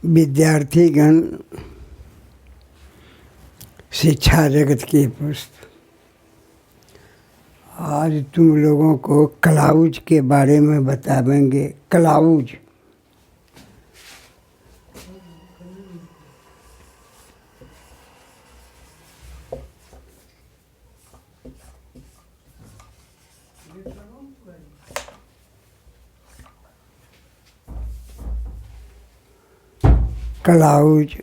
विद्यार्थीगण, शिक्षा जगत के पुस्तक, आज तुम लोगों को क्लाउज के बारे में बताएंगे। क्लाउज क्लाउज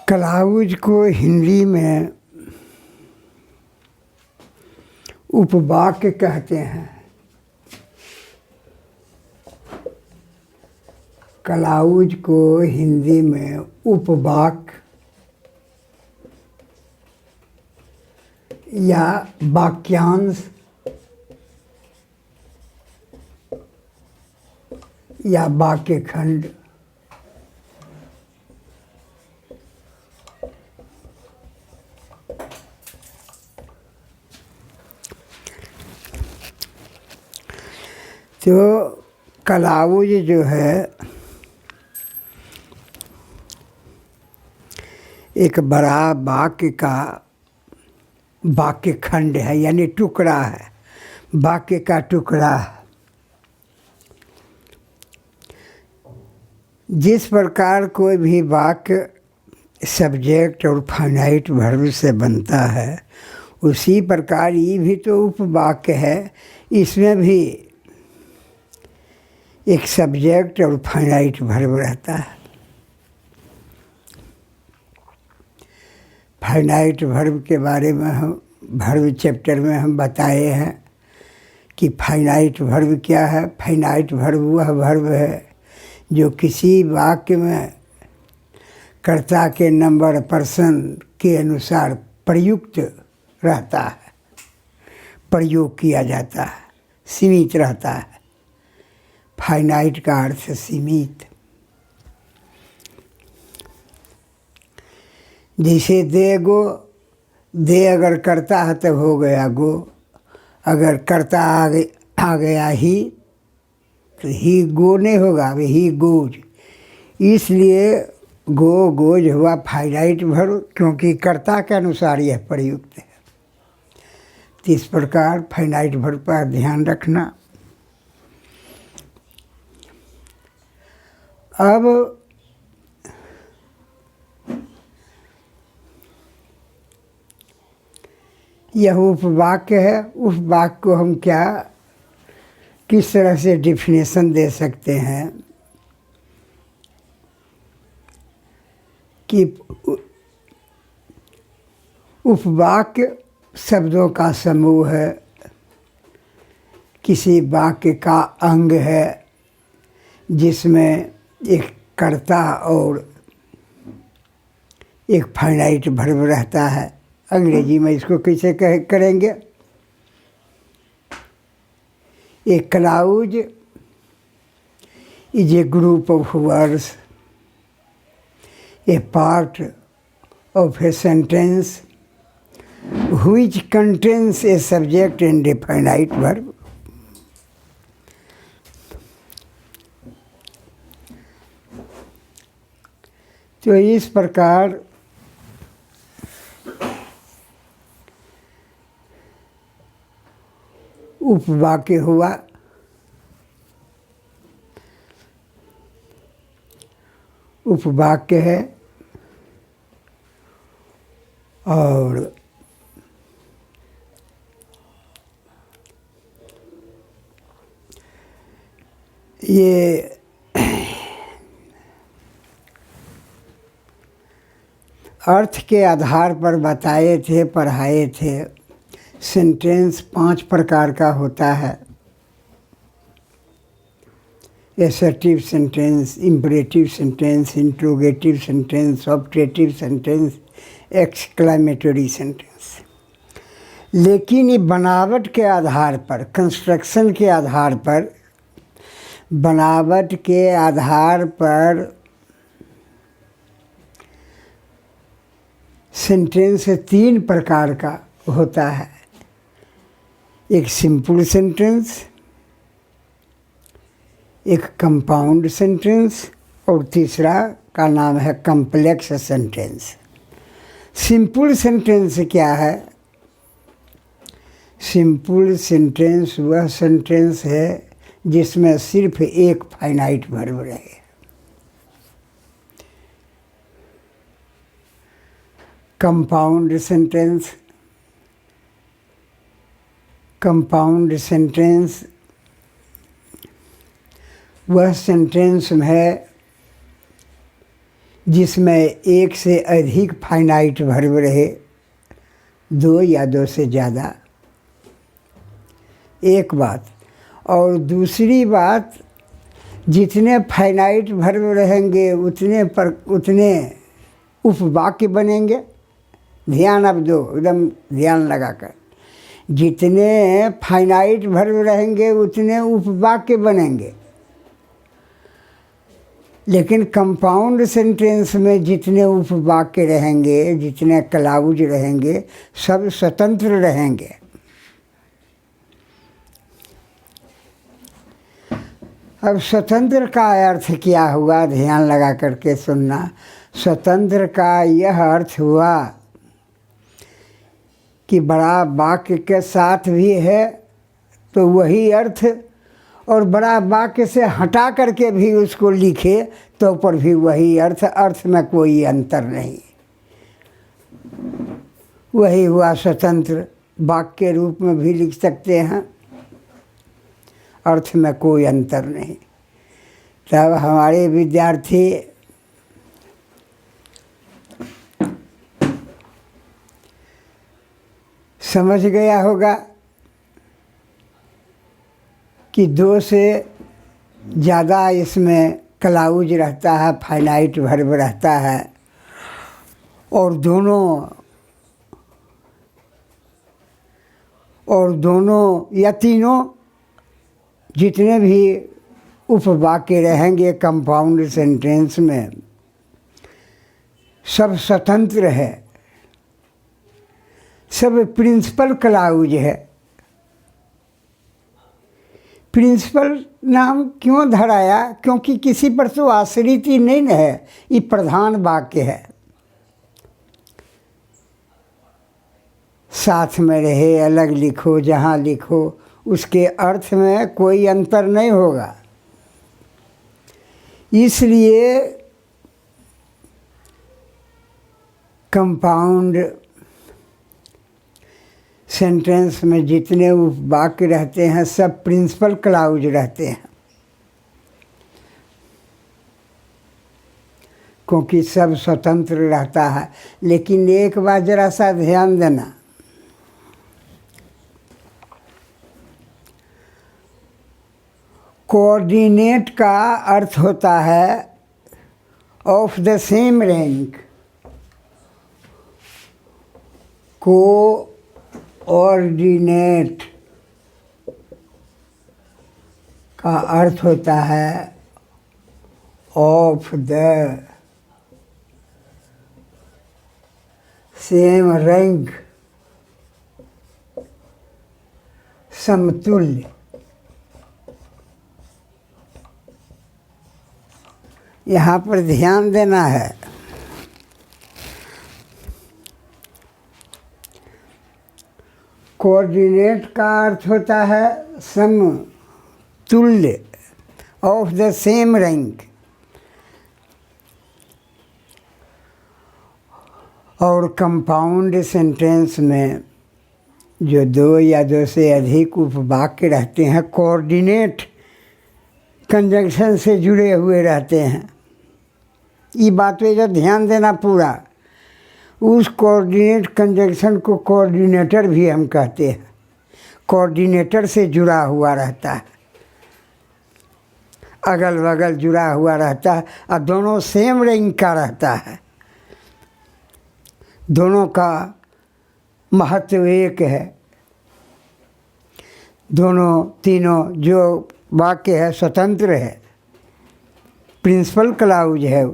क्लाउज को हिंदी में उपवाक्य कहते हैं। क्लाउज को हिंदी में उपवाक्य या वाक्यांश या वाक्य खंड तो क्लाउज जो है एक बड़ा वाक्य का वाक्य खंड है, यानी टुकड़ा है, वाक्य का टुकड़ा है। जिस प्रकार कोई भी वाक्य सब्जेक्ट और फाइनाइट वर्ब से बनता है, उसी प्रकार ये भी तो उपवाक्य है। इसमें भी एक सब्जेक्ट और फाइनाइट वर्ब रहता है। फाइनाइट वर्ब के बारे में हम वर्ब चैप्टर में हम बताए हैं कि फाइनाइट वर्ब क्या है। फाइनाइट वर्ब वह वर्ब है जो किसी वाक्य में कर्ता के नंबर पर्सन के अनुसार प्रयुक्त रहता है, प्रयोग किया जाता है, सीमित रहता है। फाइनाइट का अर्थ सीमित। जैसे दे गो, दे अगर करता है तब हो गया गो, अगर करता आ गया ही तो ही गो नहीं होगा, ही गोज। इसलिए गो गोज हुआ फाइनाइट वर्ब, क्योंकि कर्ता के अनुसार यह प्रयुक्त है। तो इस प्रकार फाइनाइट वर्ब पर ध्यान रखना। अब यह उपवाक्य है। उपवाक्य को हम क्या किस तरह से डिफिनेशन दे सकते हैं कि उपवाक्य शब्दों का समूह है, किसी वाक्य का अंग है जिसमें एक कर्ता और एक फाइनाइट वर्ब रहता है। अंग्रेजी में इसको कैसे करेंगे? A clause is a group of words, a part of a sentence which contains a subject and a finite verb. तो इस प्रकार उपवाक्य हुआ। उपवाक्य है और ये अर्थ के आधार पर बताए थे, पढ़ाए थे। सेंटेंस 5 प्रकार का होता है। Assertive sentence, imperative sentence, interrogative sentence, objective sentence, exclamatory sentence. लेकिन ये बनावट के आधार पर, कंस्ट्रक्शन के आधार पर, बनावट के आधार पर सेंटेंस 3 प्रकार का होता है। एक सिंपल सेंटेंस, एक कंपाउंड सेंटेंस और तीसरा का नाम है कॉम्प्लेक्स सेंटेंस। सिंपल सेंटेंस क्या है? सिंपल सेंटेंस वह सेंटेंस है जिसमें सिर्फ एक फाइनाइट वर्ब रहे। कंपाउंड सेंटेंस, कंपाउंड सेंटेंस वह सेंटेंस है जिसमें एक से अधिक फाइनाइट वर्ब रहे, दो या दो से ज़्यादा। एक बात। और दूसरी बात, जितने फाइनाइट वर्ब रहेंगे उतने उपवाक्य बनेंगे। ध्यान अब दो, एकदम ध्यान लगाकर। जितने फाइनाइट वर्ब रहेंगे उतने उपवाक्य बनेंगे। लेकिन कंपाउंड सेंटेंस में जितने उपवाक्य रहेंगे, जितने क्लाउज रहेंगे, सब स्वतंत्र रहेंगे। अब स्वतंत्र का अर्थ क्या हुआ, ध्यान लगा करके सुनना। स्वतंत्र का यह अर्थ हुआ कि बड़ा वाक्य के साथ भी है तो वही अर्थ, और बड़ा वाक्य से हटा करके भी उसको लिखे तो पर भी वही अर्थ, अर्थ में कोई अंतर नहीं। वही हुआ स्वतंत्र। वाक्य के रूप में भी लिख सकते हैं, अर्थ में कोई अंतर नहीं। तब हमारे विद्यार्थी समझ गया होगा कि दो से ज़्यादा इसमें क्लाउज रहता है, फाइनाइट वर्ब रहता है, और दोनों या तीनों जितने भी उपवाक्य रहेंगे कंपाउंड सेंटेंस में, सब स्वतंत्र है, सब प्रिंसिपल क्लाउज है। प्रिंसिपल नाम क्यों धराया? क्योंकि किसी पर तो आश्रित ही नहीं है, ये प्रधान वाक्य है। साथ में रहे, अलग लिखो, जहाँ लिखो उसके अर्थ में कोई अंतर नहीं होगा। इसलिए कंपाउंड सेंटेंस में जितने उपवाक्य रहते हैं सब प्रिंसिपल क्लाउज रहते हैं, क्योंकि सब स्वतंत्र रहता है। लेकिन एक बात जरा सा ध्यान देना, कोऑर्डिनेट का अर्थ होता है of the same rank. Coordinate का अर्थ होता है ऑफ द सेम रैंक, समतुल्य। यहाँ पर ध्यान देना है। कोऑर्डिनेट का अर्थ होता है समतुल्य, ऑफ द सेम रैंक। और कंपाउंड सेंटेंस में जो दो या दो से अधिक उपवाक्य रहते हैं कोऑर्डिनेट कंजंक्शन से जुड़े हुए रहते हैं। ये बात पे जो ध्यान देना पूरा। उस कोऑर्डिनेट कंजंक्शन को कोऑर्डिनेटर भी हम कहते हैं। कोऑर्डिनेटर से जुड़ा हुआ रहता है, अगल बगल जुड़ा हुआ रहता है, और दोनों सेम रैंक का रहता है। दोनों का महत्व एक है। दोनों तीनों जो वाक्य है स्वतंत्र है, प्रिंसिपल क्लाउज है।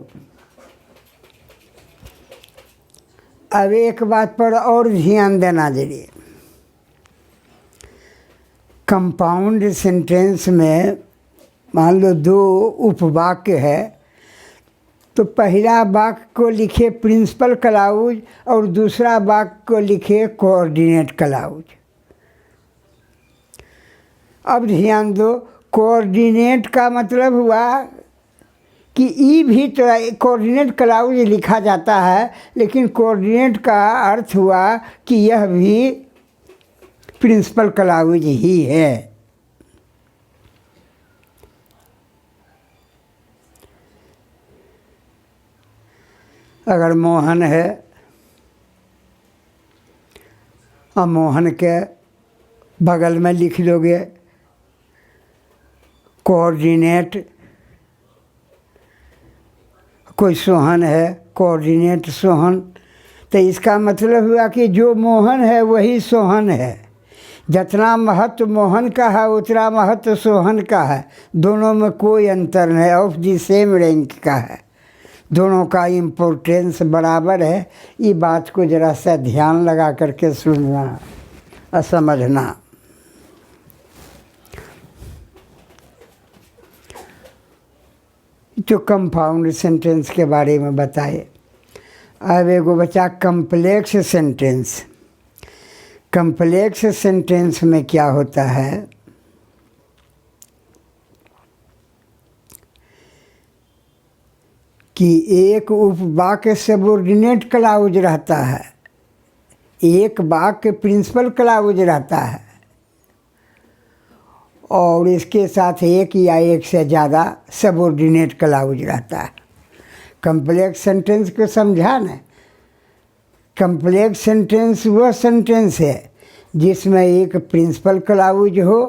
अब एक बात पर और ध्यान देना जरिए, कंपाउंड सेंटेंस में मान लो दो उपवाक्य है, तो पहला वाक्य को लिखे प्रिंसिपल क्लाउज और दूसरा वाक्य को लिखे कोऑर्डिनेट क्लाउज। अब ध्यान दो, कोऑर्डिनेट का मतलब हुआ कि ई भी तो कोऑर्डिनेट क्लाउज लिखा जाता है, लेकिन कोऑर्डिनेट का अर्थ हुआ कि यह भी प्रिंसिपल क्लाउज ही है। अगर मोहन है और मोहन के बगल में लिख लोगे कोऑर्डिनेट, कोई सोहन है कोऑर्डिनेट सोहन, तो इसका मतलब हुआ कि जो मोहन है वही सोहन है। जितना महत्व मोहन का है उतना महत्व सोहन का है। दोनों में कोई अंतर नहीं, ऑफ द सेम रैंक का है, दोनों का इम्पोर्टेंस बराबर है। ये बात को ज़रा सा ध्यान लगा करके सुनना और समझना। जो कंपाउंड सेंटेंस के बारे में बताए। अब एगो बचा कम्प्लेक्स सेंटेंस। कम्प्लेक्स सेंटेंस में क्या होता है कि एक उपवाक्य सबऑर्डिनेट क्लाउज रहता है, एक वाक्य प्रिंसिपल क्लाउज रहता है, और इसके साथ एक या एक से ज़्यादा सबऑर्डिनेट क्लाउज रहता है। कम्प्लेक्स सेंटेंस को समझा ना। कम्प्लेक्स सेंटेंस वह सेंटेंस है जिसमें एक प्रिंसिपल क्लाउज हो,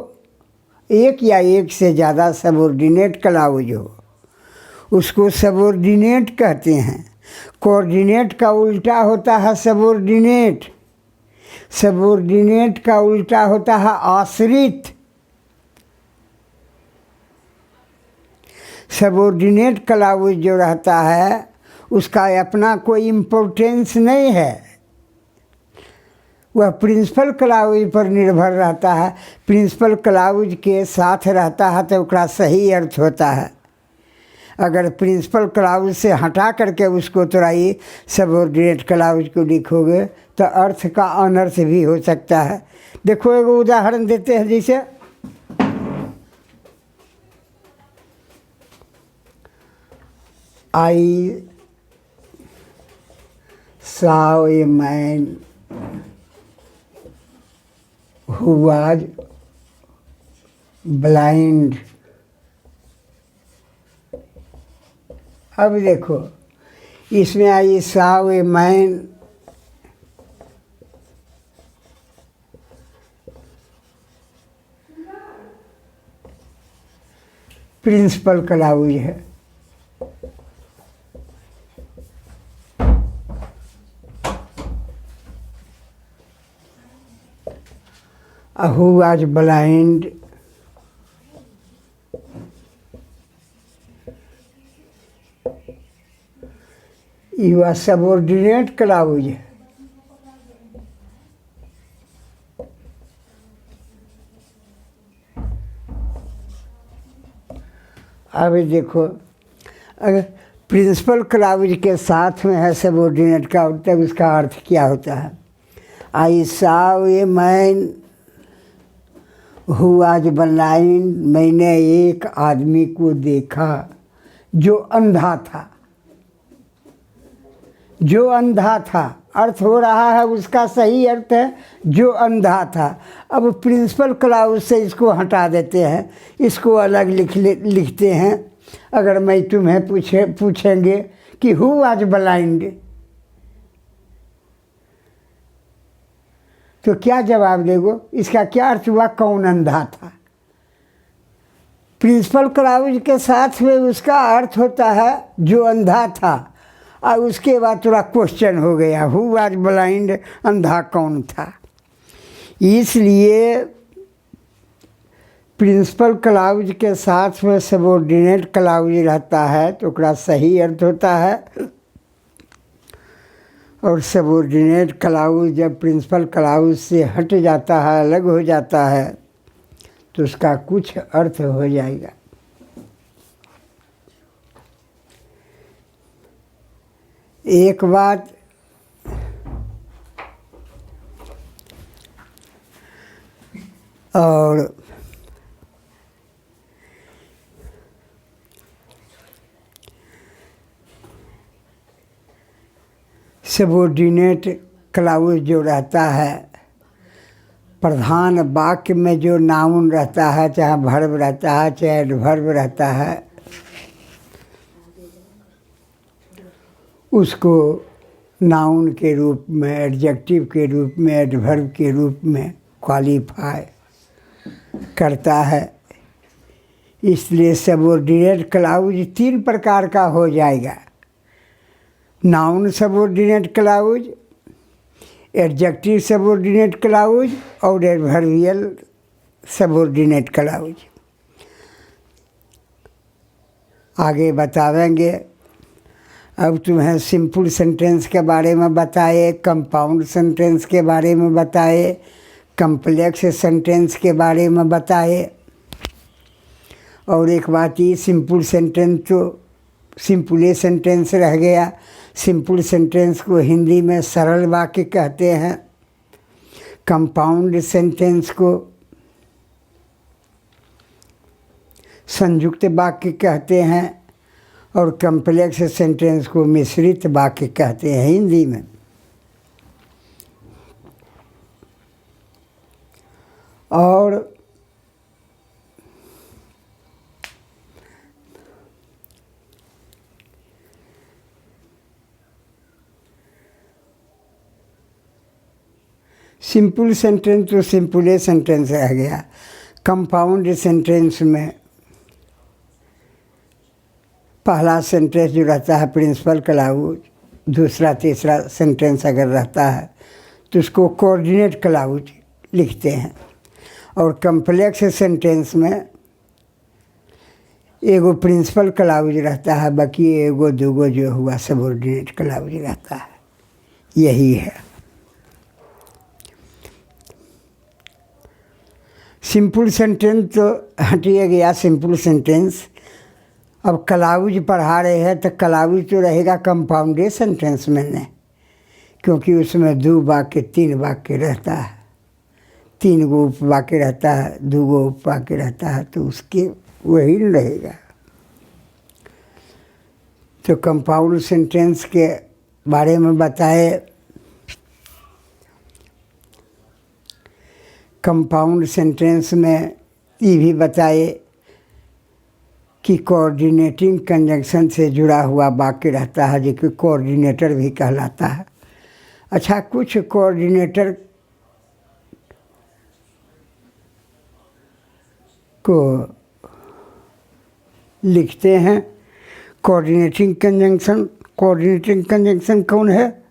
एक या एक से ज़्यादा सबऑर्डिनेट क्लाउज हो, उसको सबऑर्डिनेट कहते हैं। कोऑर्डिनेट का उल्टा होता है सबऑर्डिनेट, सबऑर्डिनेट का उल्टा होता है आश्रित। सबऑर्डिनेट क्लाउज जो रहता है उसका अपना कोई इम्पोर्टेंस नहीं है, वह प्रिंसिपल क्लाउज पर निर्भर रहता है। प्रिंसिपल क्लाउज के साथ रहता है तो उसका सही अर्थ होता है। अगर प्रिंसिपल क्लाउज से हटा करके उसको तुराई सबऑर्डिनेट क्लाउज को लिखोगे तो अर्थ का अनर्थ भी हो सकता है। देखो एगो उदाहरण देते हैं, जैसे I saw a man who was blind। अब देखो इसमें I saw a man principal clause है। Who was blind यह सबऑर्डिनेट क्लाउज है। अब देखो अगर प्रिंसिपल क्लाउज के साथ में है सबऑर्डिनेट का, तब उसका अर्थ क्या होता है। I saw a man who was blind, मैंने एक आदमी को देखा जो अंधा था। जो अंधा था अर्थ हो रहा है, उसका सही अर्थ है जो अंधा था। अब प्रिंसिपल क्लाउज से इसको हटा देते हैं, इसको अलग लिखते हैं। अगर मैं तुम्हें पूछेंगे कि हु वाज ब्लाइंड, तो क्या जवाब देगो? इसका क्या अर्थ हुआ? कौन अंधा था। प्रिंसिपल क्लाउज के साथ में उसका अर्थ होता है जो अंधा था, और उसके बाद थोड़ा क्वेश्चन हो गया, हु वाज ब्लाइंड, अंधा कौन था। इसलिए प्रिंसिपल क्लाउज के साथ में सबऑर्डिनेट क्लाउज रहता है तो उसका सही अर्थ होता है, और सबऑर्डिनेट क्लाउज जब प्रिंसिपल क्लाउज से हट जाता है, अलग हो जाता है, तो उसका कुछ अर्थ हो जाएगा। एक बात और सबोर्डिनेट क्लाउज जो रहता है, प्रधान वाक्य में जो नाउन रहता है, चाहे वर्ब रहता है चाहे एडवर्ब रहता है, उसको नाउन के रूप में, एडजेक्टिव के रूप में, एडवर्ब के रूप में क्वालिफाई करता है। इसलिए सबोर्डिनेट क्लाउज 3 प्रकार का हो जाएगा: noun subordinate clause, adjective subordinate clause और एडवर्बियल सबोर्डिनेट क्लाउज। आगे बतावेंगे। अब तुम्हें सिंपल सेंटेंस के बारे में बताए, कंपाउंड सेंटेंस के बारे में बताए, कम्प्लेक्स सेंटेंस के बारे में बताए। और एक बात ये, सिंपल सेंटेंस तो सिंपले सेंटेंस रह गया। सिंपल सेंटेंस को हिंदी में सरल वाक्य कहते हैं, कंपाउंड सेंटेंस को संयुक्त वाक्य कहते हैं और कम्प्लेक्स सेंटेंस को मिश्रित वाक्य कहते हैं हिंदी में। और सिंपल सेंटेंस तो सिंपले सेंटेंस रह गया। कंपाउंड सेंटेंस में पहला सेंटेंस जो रहता है प्रिंसिपल क्लाउज, दूसरा तीसरा सेंटेंस अगर रहता है तो उसको कोऑर्डिनेट क्लाउज लिखते हैं। और कम्प्लेक्स सेंटेंस में एगो प्रिंसिपल क्लाउज रहता है, बाकी एगो दूगो जो हुआ सबोर्डिनेट क्लाउज रहता है। यही है सिंपल सेंटेंस। तो हटिए गया सिंपल सेंटेंस। अब क्लाउज पढ़ा रहे हैं तो क्लाउज तो रहेगा कंपाउंडेड सेंटेंस में ने, क्योंकि उसमें 2 वाक्य 3 वाक्य रहता है, 3 गो उपवाक्य रहता है, 2 गो उपवाक्य रहता है, तो उसके वही रहेगा। तो कंपाउंड सेंटेंस के बारे में बताए। कंपाउंड सेंटेंस में ये भी बताए कि कोऑर्डिनेटिंग कंजंक्शन से जुड़ा हुआ वाक्य रहता है, जो कि कोऑर्डिनेटर भी कहलाता है। अच्छा, कुछ कोऑर्डिनेटर को लिखते हैं कोऑर्डिनेटिंग कंजंक्शन। कोऑर्डिनेटिंग कंजंक्शन कौन है?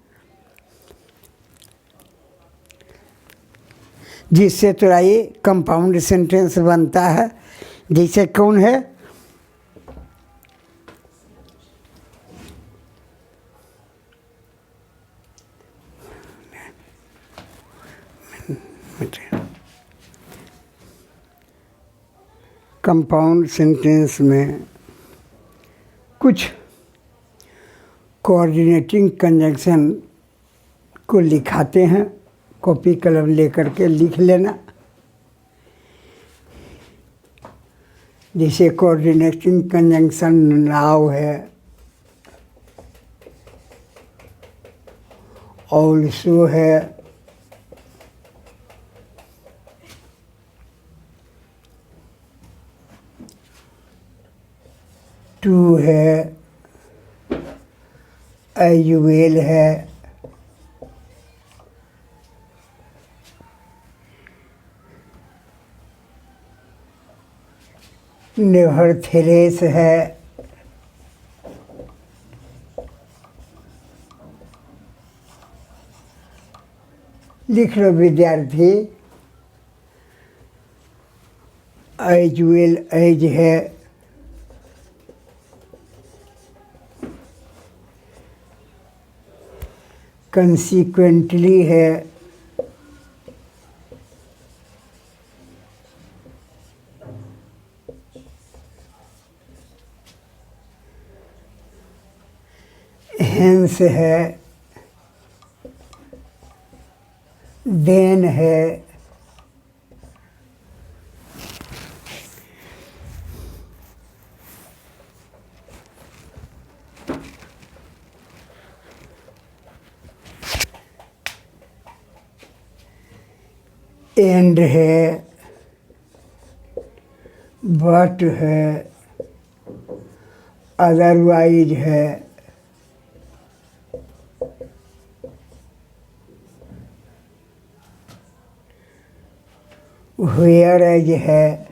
जिससे थोड़ा ये कंपाउंड सेंटेंस बनता है। जैसे कौन है? कंपाउंड सेंटेंस में कुछ कोऑर्डिनेटिंग कंजंक्शन को लिखाते हैं। कॉपी कलम लेकर के लिख लेना। जैसे कोऑर्डिनेटिंग कंजंक्शन नाउ है, ऑल्सो है, टू है, एज वेल है, नेवरथेलेस है, लिख लो विद्यार्थी। एज वेल एज है, कंसिक्वेंटली है, हेंस है, देन है, एंड है, बट है, अदरवाइज है, वेयर एज है,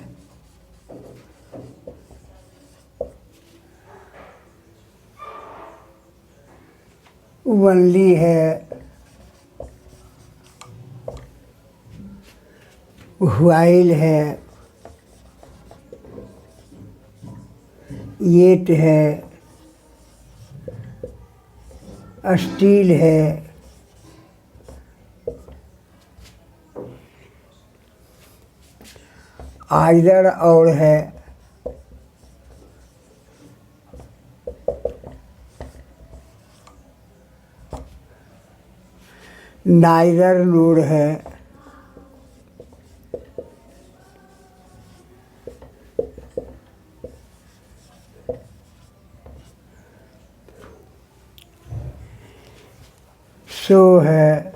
ओनली है, व्हाइल है, येट है, स्टील है, आइदर और है, नाइदर नूर है, सो है,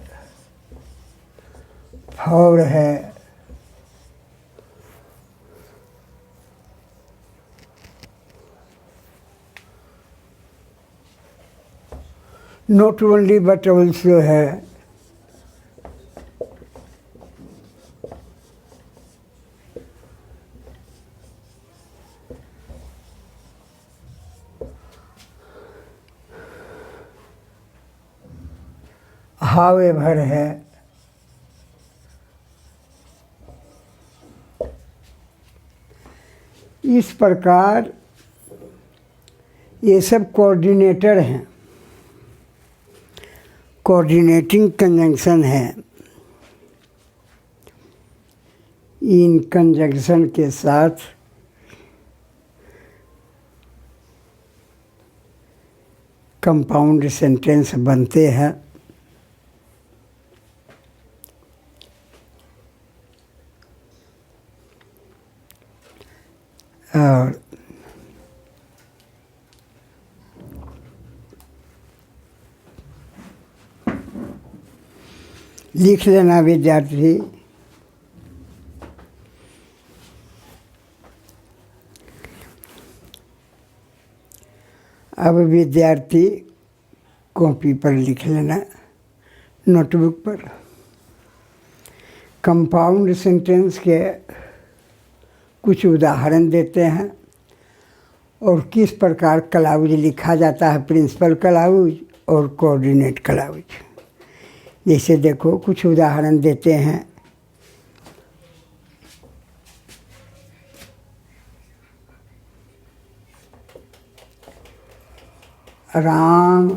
फॉर है, नॉट ओनली बट ऑल्सो है, हाउएवर है, इस प्रकार ये सब कोऑर्डिनेटर हैं, कोऑर्डिनेटिंग कंजंक्शन है। इन कंजंक्शन के साथ कंपाउंड सेंटेंस बनते हैं। और लिख लेना विद्यार्थी, अब विद्यार्थी कॉपी पर लिख लेना, नोटबुक पर। कंपाउंड सेंटेंस के कुछ उदाहरण देते हैं और किस प्रकार क्लाउज लिखा जाता है, प्रिंसिपल क्लाउज और कोऑर्डिनेट क्लाउज। जैसे देखो कुछ उदाहरण देते हैं। Ram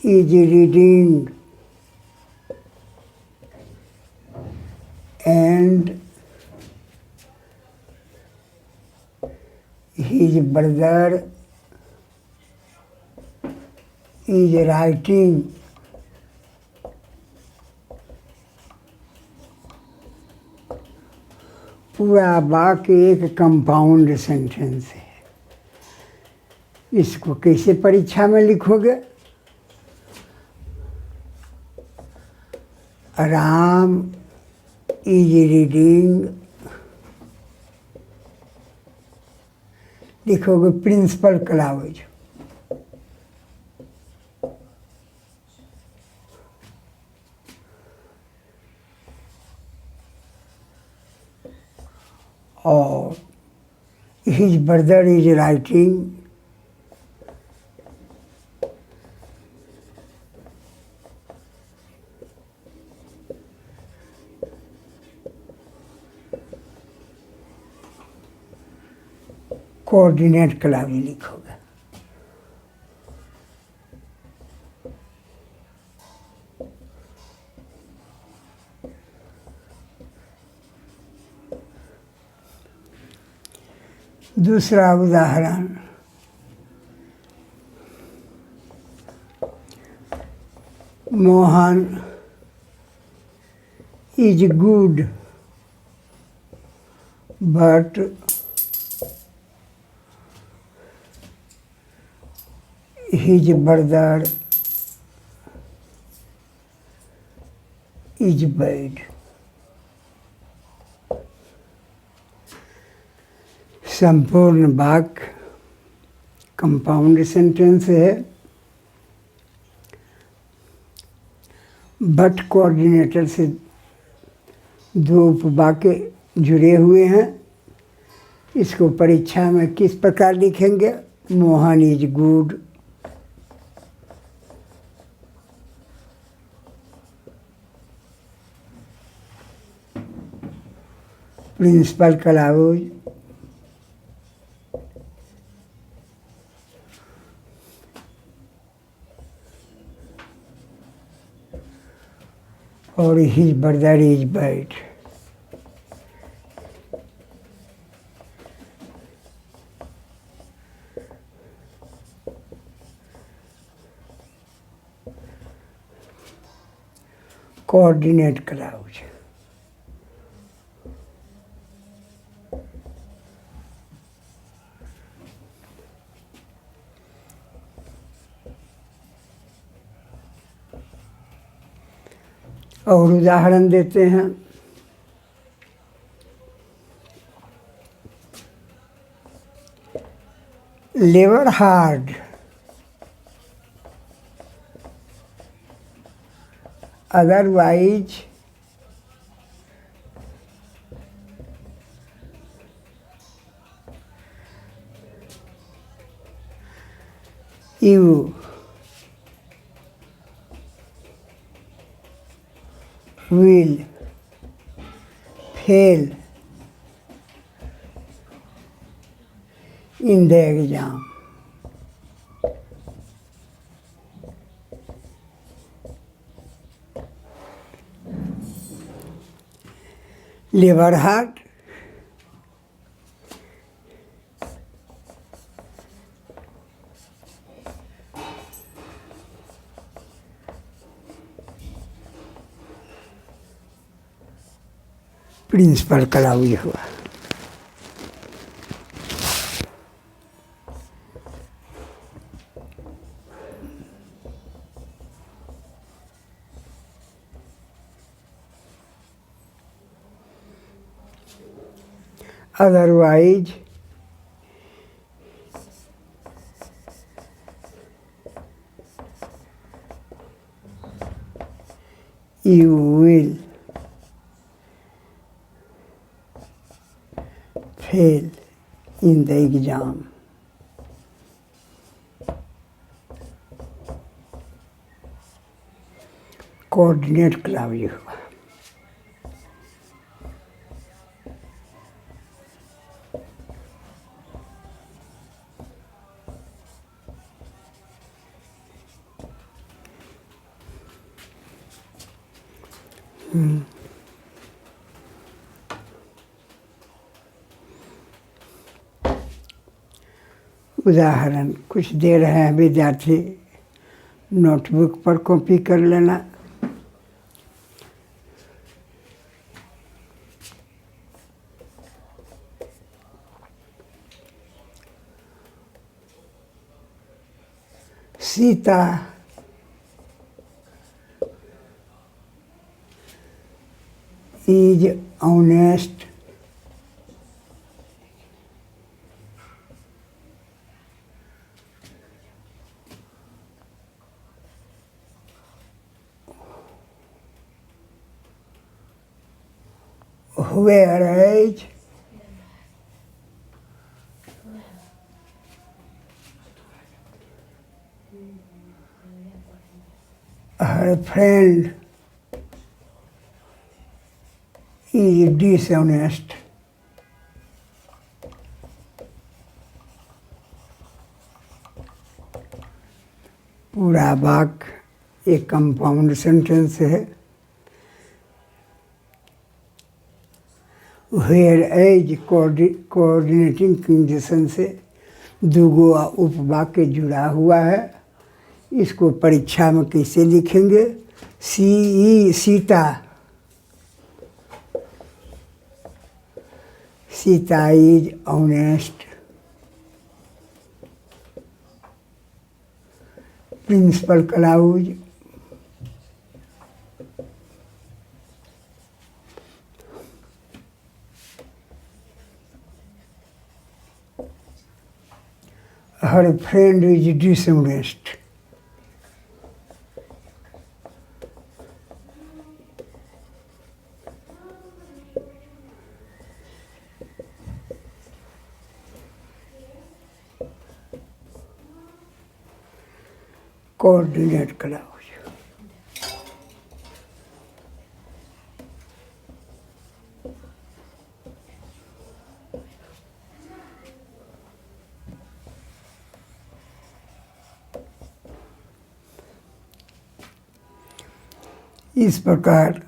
is reading and his brother is writing। पूरा वाक्य एक कंपाउंड सेंटेंस है। इसको कैसे परीक्षा में लिखोगे? राम इज रीडिंग, लिखोगे प्रिंसिपल क्लाउज। और his brother is writing, coordinate clause लिखोगे। दूसरा उदाहरण, Mohan is good but his brother is bad. संपूर्ण वाक्य कंपाउंड सेंटेंस है। बट कोऑर्डिनेटर से दो उपवाक्य जुड़े हुए हैं। इसको परीक्षा में किस प्रकार लिखेंगे? Mohan is good, principal clause और his brother is bad. Coordinate clause और उदाहरण देते हैं। Labour hard, otherwise you will fail in the exam. Labor hard, principal clause हुआ। Otherwise you will fail in the exam. Coordinate clause हुआ। उदाहरण कुछ दे रहे हैं विद्यार्थी, नोटबुक पर कॉपी कर लेना। Sita is honest whereas her friend is dishonest. पूरा वाक्य एक कंपाउंड सेंटेंस है। वेयर एज कोऑर्डिनेटिंग कंडीशन से दूगो उपवाक्य जुड़ा हुआ है। इसको परीक्षा में कैसे लिखेंगे? Sita, Sita is honest, principal clause, her friend is dishonest. Coordinate clause. इस प्रकार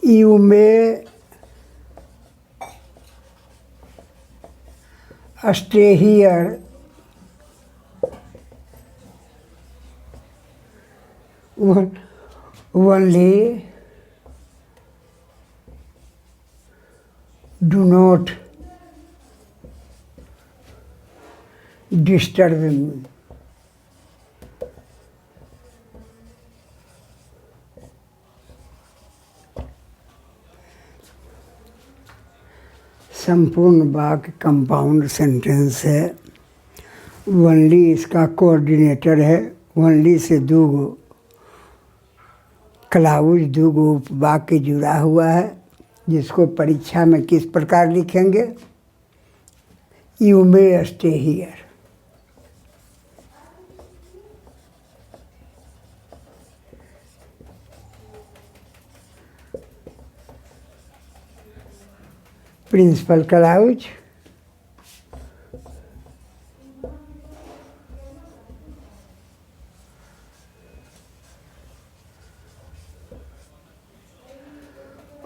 यू में stay here only do not disturb me. संपूर्ण वाक्य कंपाउंड सेंटेंस है। वनली इसका कोऑर्डिनेटर है। वनली से दो क्लाउज, दो उपवाक्य जुड़ा हुआ है, जिसको परीक्षा में किस प्रकार लिखेंगे? You may stay here. Principal clause,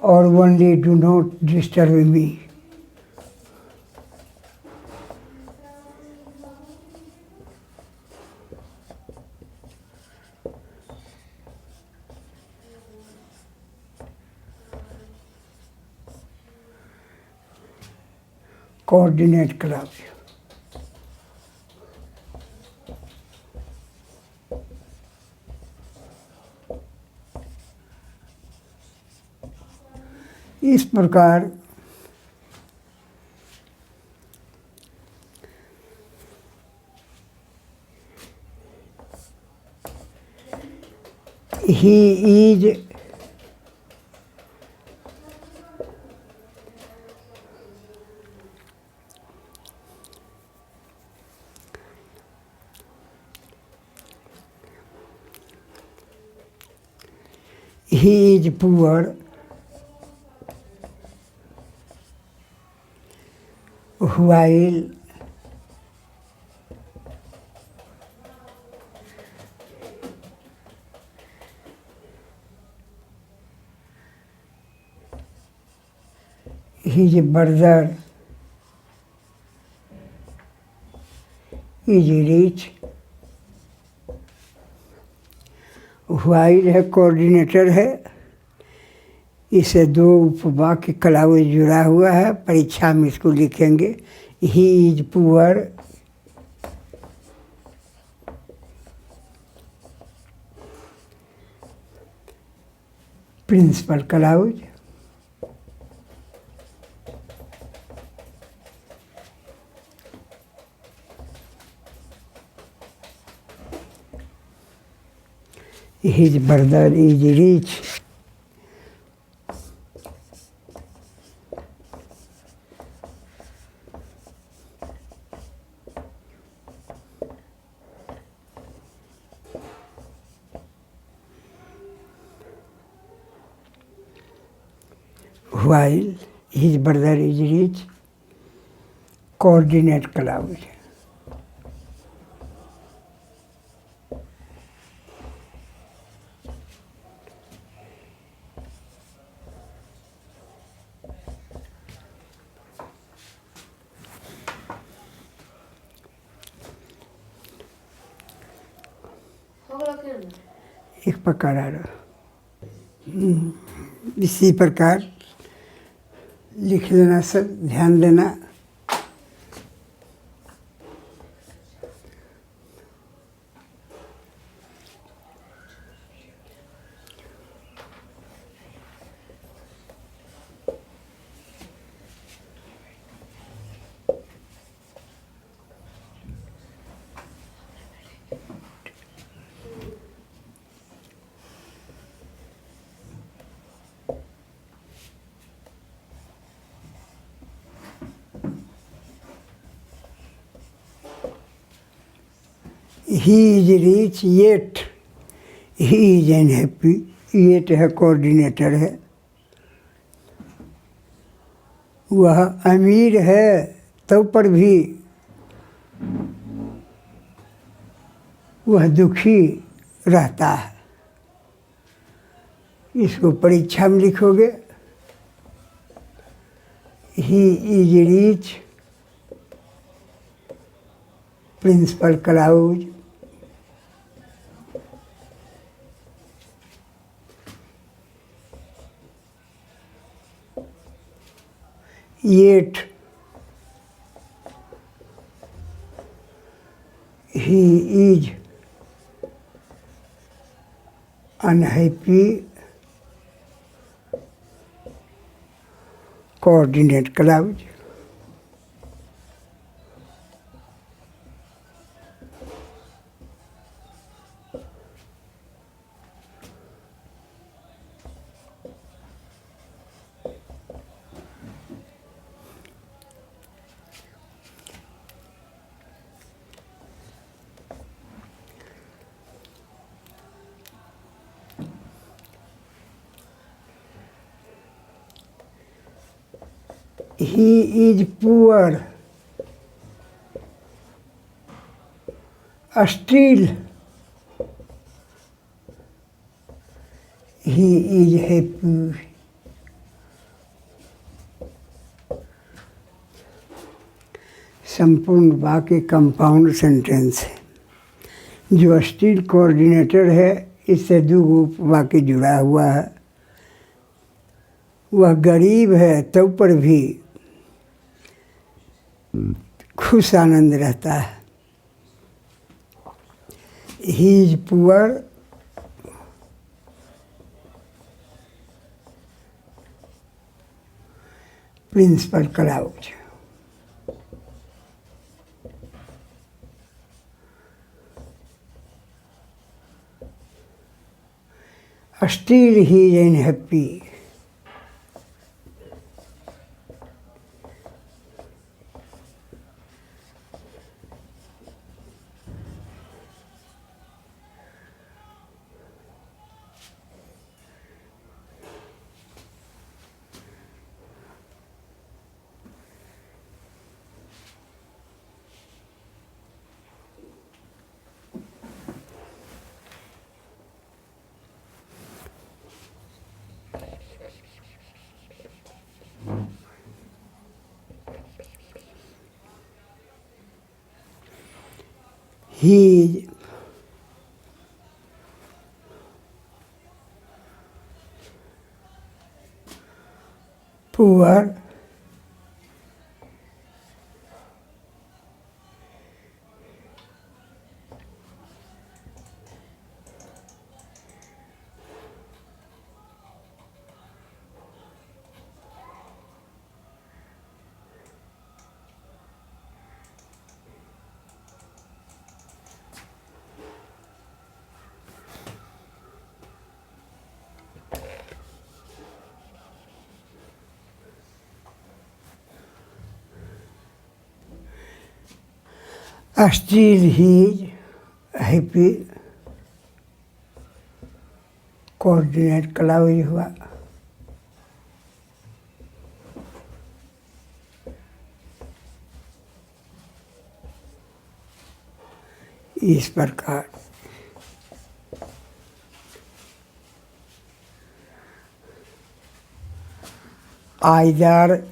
और only do not disturb me. Coordinate clause. इस प्रकार ही is poor while his brother is rich। while है कोऑर्डिनेटर है, इसे दो उपवाक्य क्लाउज जुड़ा हुआ है। परीक्षा में इसको लिखेंगे he is poor principal clause, his brother is rich। while his brother is rich, coordinate clause। एक प्रकार आ रहा। इसी प्रकार लिख लेना, सब ध्यान देना। He is rich yet he is unhappy. yet है कोऑर्डिनेटर है। वह अमीर है तो पर भी वह दुखी रहता है। इसको परीक्षा में लिखोगे। He is rich, principal clause, yet he is unhappy, coordinate clause. He is poor, still he is happy. संपूर्ण वाक्य कंपाउंड सेंटेंस है। जो स्टील कोऑर्डिनेटर है, इससे दो वाक्य जुड़ा हुआ है। वह गरीब है तो पर भी खुश आनंद रहता है। He is poor, principal clause. Still he is unhappy, he is poor, still he is happy, coordinate clause हुआ। इस प्रकार आइदर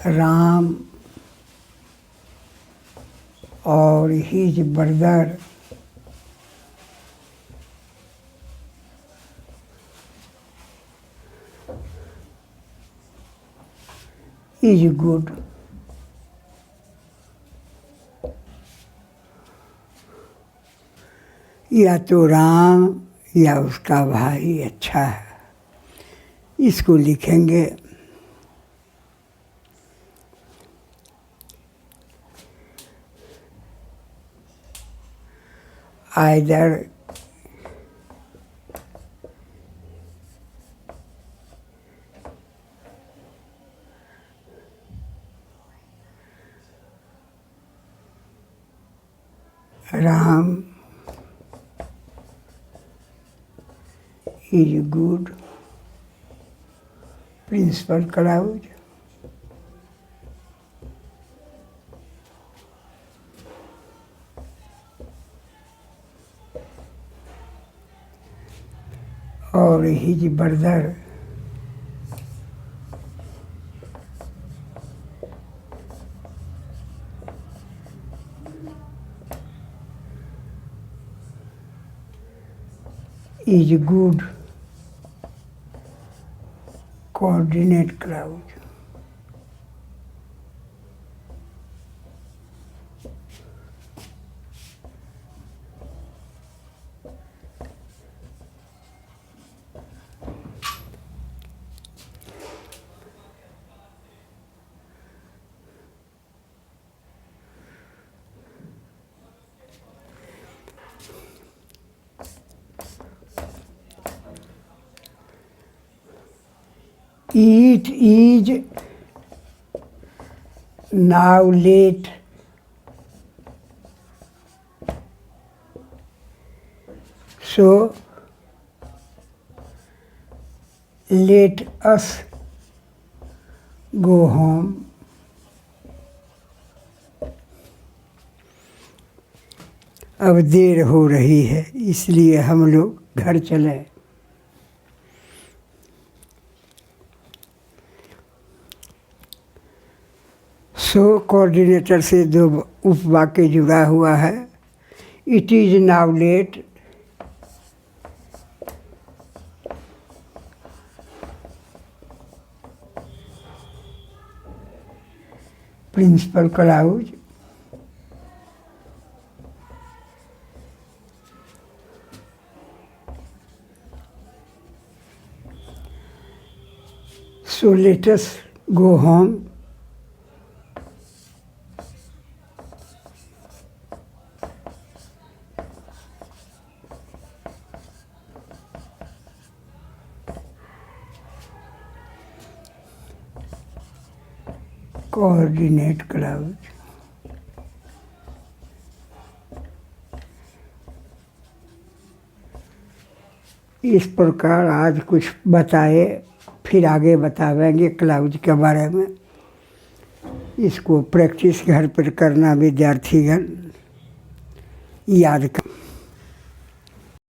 राम और his brother is good. या तो राम या उसका भाई अच्छा है, इसको लिखेंगे। Either Ram is good principal cloud, और his brother is good coordinate cloud. It is now late, so let us go home. अब देर हो रही है, इसलिए हम लोग घर चलें। सो कोऑर्डिनेटर से दो उपवाक्य जुड़ा हुआ है। It is now late, principal clause, so let us go home, coordinate clause. इस प्रकार आज कुछ बताए, फिर आगे बतावेंगे क्लाउज के बारे में। इसको प्रैक्टिस घर पर करना विद्यार्थीगण याद कर।